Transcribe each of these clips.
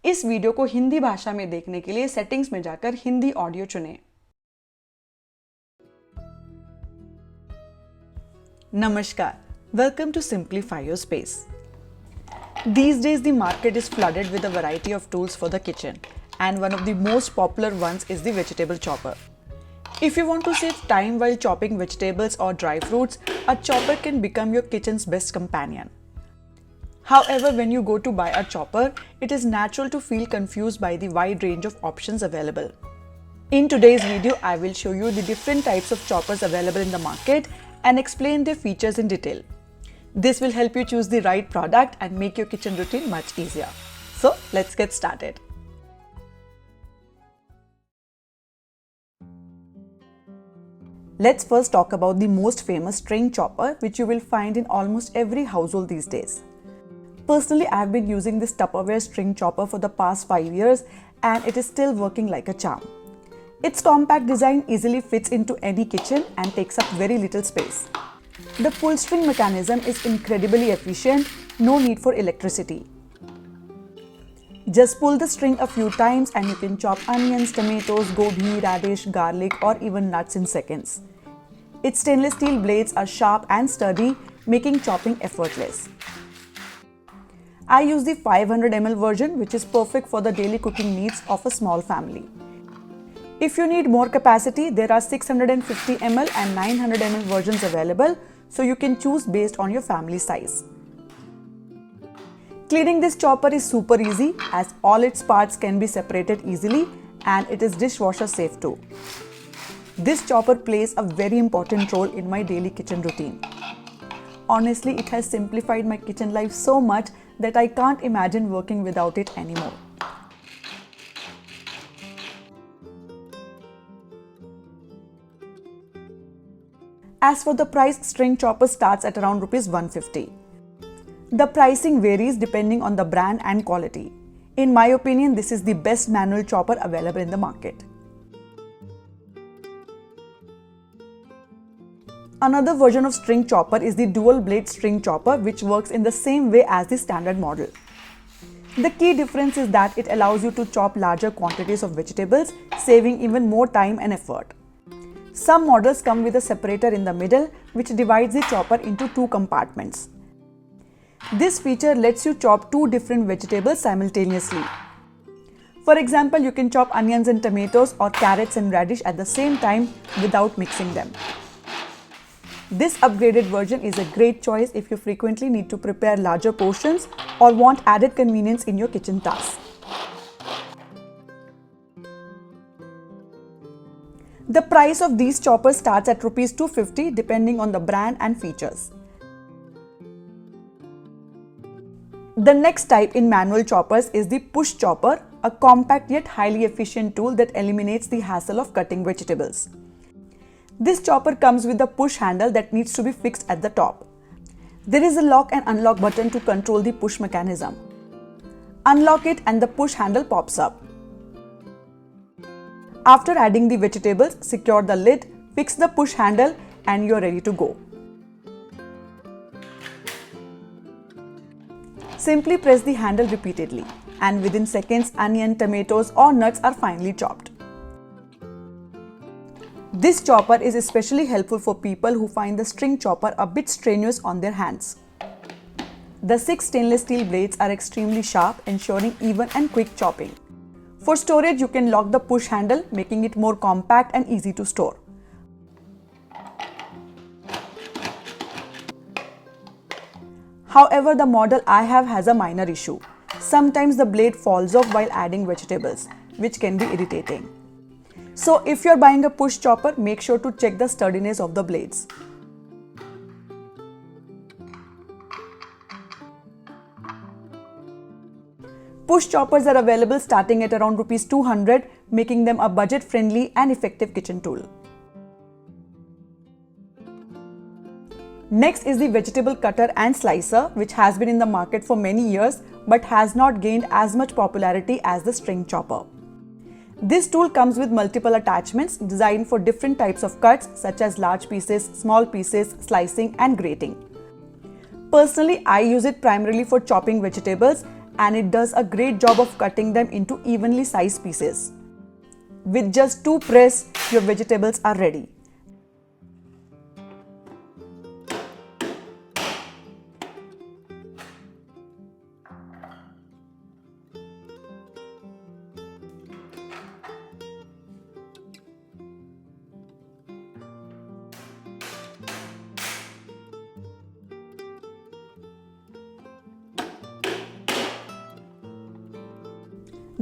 इस वीडियो को हिंदी भाषा में देखने के लिए सेटिंग्स में जाकर हिंदी ऑडियो चुनें। Namaskar. Welcome to Simplify Your Space. These days the market is flooded with a variety of tools for the kitchen, and one of the most popular ones is the vegetable chopper. If you want to save time while chopping vegetables or dry fruits, a chopper can become your kitchen's best companion. However, when you go to buy a chopper, it is natural to feel confused by the wide range of options available. In today's video, I will show you the different types of choppers available in the market and explain their features in detail. This will help you choose the right product and make your kitchen routine much easier. So, let's get started. Let's first talk about the most famous string chopper, which you will find in almost every household these days. Personally, I have been using this Tupperware string chopper for the past 5 years and it is still working like a charm. Its compact design easily fits into any kitchen and takes up very little space. The pull string mechanism is incredibly efficient, no need for electricity. Just pull the string a few times and you can chop onions, tomatoes, gobi, radish, garlic or even nuts in seconds. Its stainless steel blades are sharp and sturdy, making chopping effortless. I use the 500 ml version, which is perfect for the daily cooking needs of a small family. If you need more capacity, there are 650 ml and 900 ml versions available, so you can choose based on your family size. Cleaning this chopper is super easy as all its parts can be separated easily and it is dishwasher safe too. This chopper plays a very important role in my daily kitchen routine. Honestly, it has simplified my kitchen life so much that I can't imagine working without it anymore. As for the price, string chopper starts at around Rs 150. The pricing varies depending on the brand and quality. In my opinion, this is the best manual chopper available in the market. Another version of string chopper is the dual blade string chopper, which works in the same way as the standard model. The key difference is that it allows you to chop larger quantities of vegetables, saving even more time and effort. Some models come with a separator in the middle, which divides the chopper into two compartments. This feature lets you chop two different vegetables simultaneously. For example, you can chop onions and tomatoes or carrots and radish at the same time without mixing them. This upgraded version is a great choice if you frequently need to prepare larger portions or want added convenience in your kitchen tasks. The price of these choppers starts at Rs 250 depending on the brand and features. The next type in manual choppers is the push chopper, a compact yet highly efficient tool that eliminates the hassle of cutting vegetables. This chopper comes with a push handle that needs to be fixed at the top. There is a lock and unlock button to control the push mechanism. Unlock it and the push handle pops up. After adding the vegetables, secure the lid, fix the push handle and you are ready to go. Simply press the handle repeatedly and within seconds, onion, tomatoes or nuts are finely chopped. This chopper is especially helpful for people who find the string chopper a bit strenuous on their hands. The 6 stainless steel blades are extremely sharp, ensuring even and quick chopping. For storage, you can lock the push handle, making it more compact and easy to store. However, the model I have has a minor issue. Sometimes the blade falls off while adding vegetables, which can be irritating. So if you are buying a push chopper, make sure to check the sturdiness of the blades. Push choppers are available starting at around Rs 200, making them a budget-friendly and effective kitchen tool. Next is the vegetable cutter and slicer, which has been in the market for many years but has not gained as much popularity as the string chopper. This tool comes with multiple attachments designed for different types of cuts such as large pieces, small pieces, slicing and grating. Personally, I use it primarily for chopping vegetables and it does a great job of cutting them into evenly sized pieces. With just 2 presses, your vegetables are ready.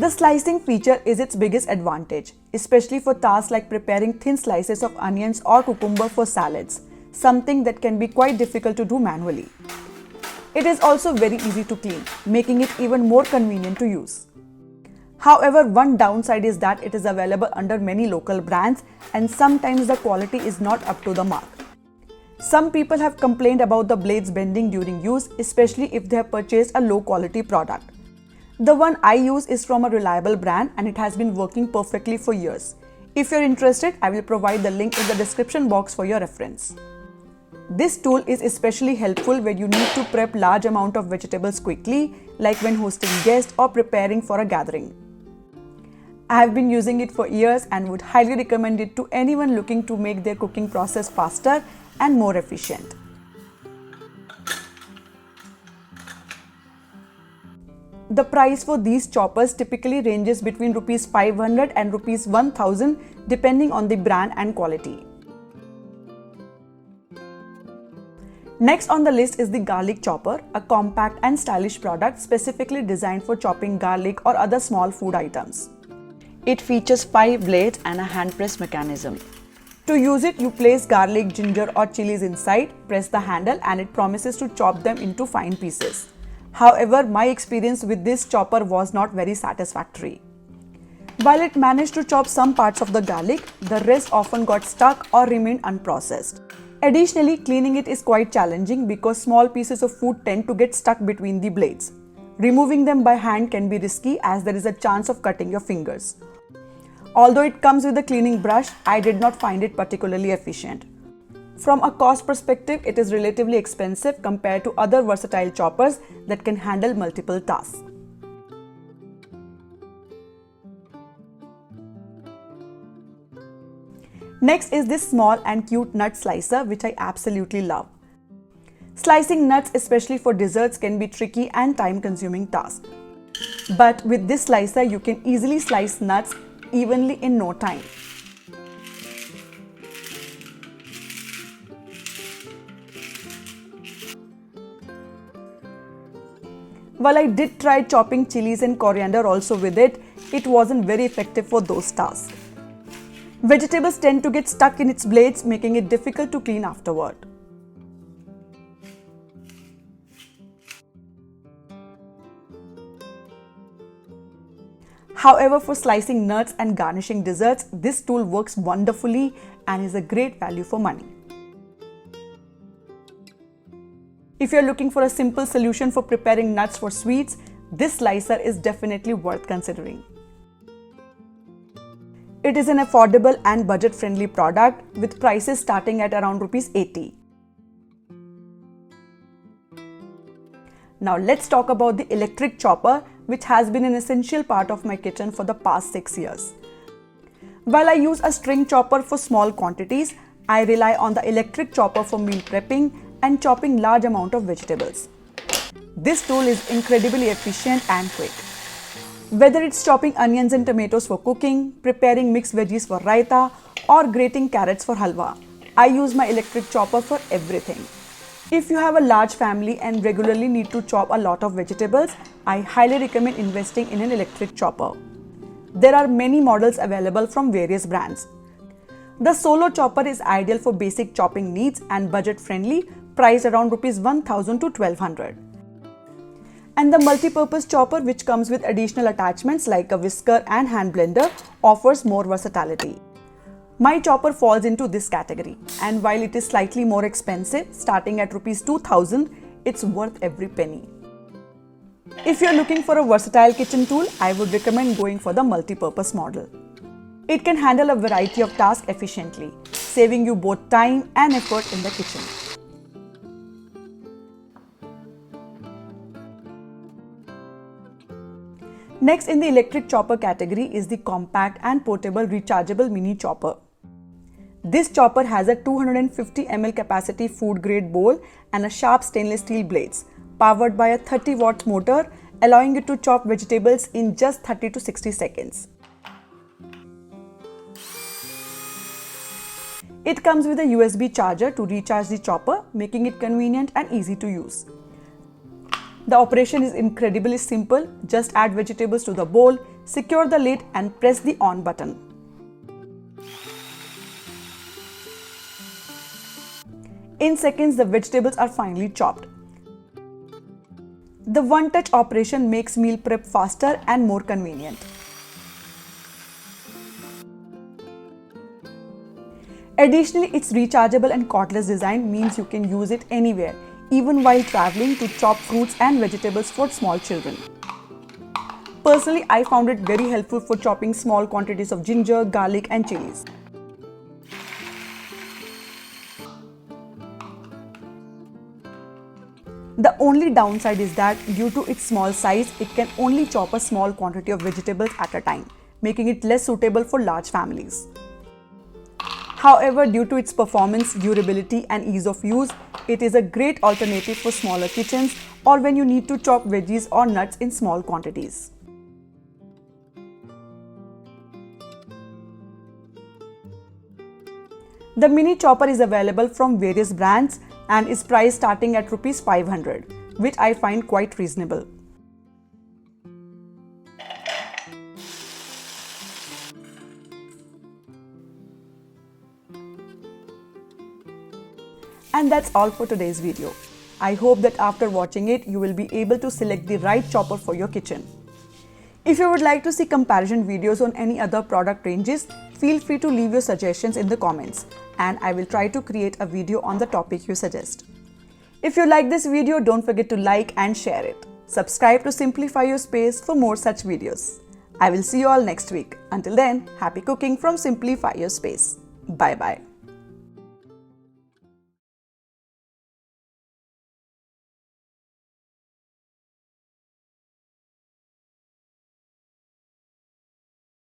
The slicing feature is its biggest advantage, especially for tasks like preparing thin slices of onions or cucumber for salads, something that can be quite difficult to do manually. It is also very easy to clean, making it even more convenient to use. However, one downside is that it is available under many local brands and sometimes the quality is not up to the mark. Some people have complained about the blades bending during use, especially if they have purchased a low quality product. The one I use is from a reliable brand and it has been working perfectly for years. If you're interested, I will provide the link in the description box for your reference. This tool is especially helpful when you need to prep large amount of vegetables quickly, like when hosting guests or preparing for a gathering. I have been using it for years and would highly recommend it to anyone looking to make their cooking process faster and more efficient. The price for these choppers typically ranges between Rs 500 and Rs 1000 depending on the brand and quality. Next on the list is the garlic chopper, a compact and stylish product specifically designed for chopping garlic or other small food items. It features 5 blades and a hand press mechanism. To use it, you place garlic, ginger or chilies inside, press the handle and it promises to chop them into fine pieces. However, my experience with this chopper was not very satisfactory. While it managed to chop some parts of the garlic, the rest often got stuck or remained unprocessed. Additionally, cleaning it is quite challenging because small pieces of food tend to get stuck between the blades. Removing them by hand can be risky as there is a chance of cutting your fingers. Although it comes with a cleaning brush, I did not find it particularly efficient. From a cost perspective, it is relatively expensive compared to other versatile choppers that can handle multiple tasks. Next is this small and cute nut slicer, which I absolutely love. Slicing nuts, especially for desserts, can be tricky and time-consuming task. But with this slicer, you can easily slice nuts evenly in no time. While I did try chopping chilies and coriander also with it, it wasn't very effective for those tasks. Vegetables tend to get stuck in its blades, making it difficult to clean afterward. However, for slicing nuts and garnishing desserts, this tool works wonderfully and is a great value for money. If you're looking for a simple solution for preparing nuts for sweets, this slicer is definitely worth considering. It is an affordable and budget-friendly product with prices starting at around Rs 80. Now let's talk about the electric chopper, which has been an essential part of my kitchen for the past 6 years. While I use a string chopper for small quantities, I rely on the electric chopper for meal prepping and chopping large amount of vegetables. This tool is incredibly efficient and quick. Whether it's chopping onions and tomatoes for cooking, preparing mixed veggies for raita, or grating carrots for halwa, I use my electric chopper for everything. If you have a large family and regularly need to chop a lot of vegetables, I highly recommend investing in an electric chopper. There are many models available from various brands. The solo chopper is ideal for basic chopping needs and budget-friendly, priced around Rs 1000 to 1200. And the multi-purpose chopper, which comes with additional attachments like a whisker and hand blender, offers more versatility. My chopper falls into this category, and while it is slightly more expensive, starting at Rs 2000, it's worth every penny. If you're looking for a versatile kitchen tool, I would recommend going for the multi-purpose model. It can handle a variety of tasks efficiently, saving you both time and effort in the kitchen. Next in the electric chopper category is the compact and portable rechargeable mini chopper. This chopper has a 250 ml capacity food grade bowl and a sharp stainless steel blades, powered by a 30 watt motor, allowing it to chop vegetables in just 30 to 60 seconds. It comes with a USB charger to recharge the chopper, making it convenient and easy to use. The operation is incredibly simple. Just add vegetables to the bowl, secure the lid and press the on button. In seconds, the vegetables are finely chopped. The one-touch operation makes meal prep faster and more convenient. Additionally, its rechargeable and cordless design means you can use it anywhere, even while traveling, to chop fruits and vegetables for small children. Personally, I found it very helpful for chopping small quantities of ginger, garlic and chilies. The only downside is that due to its small size, it can only chop a small quantity of vegetables at a time, making it less suitable for large families. However, due to its performance, durability and ease of use, it is a great alternative for smaller kitchens or when you need to chop veggies or nuts in small quantities. The mini chopper is available from various brands and is priced starting at Rs 500, which I find quite reasonable. And that's all for today's video. I hope that after watching it, you will be able to select the right chopper for your kitchen. If you would like to see comparison videos on any other product ranges, feel free to leave your suggestions in the comments and I will try to create a video on the topic you suggest. If you like this video, don't forget to like and share it. Subscribe to Simplify Your Space for more such videos. I will see you all next week. Until then, happy cooking from Simplify Your Space. Bye bye.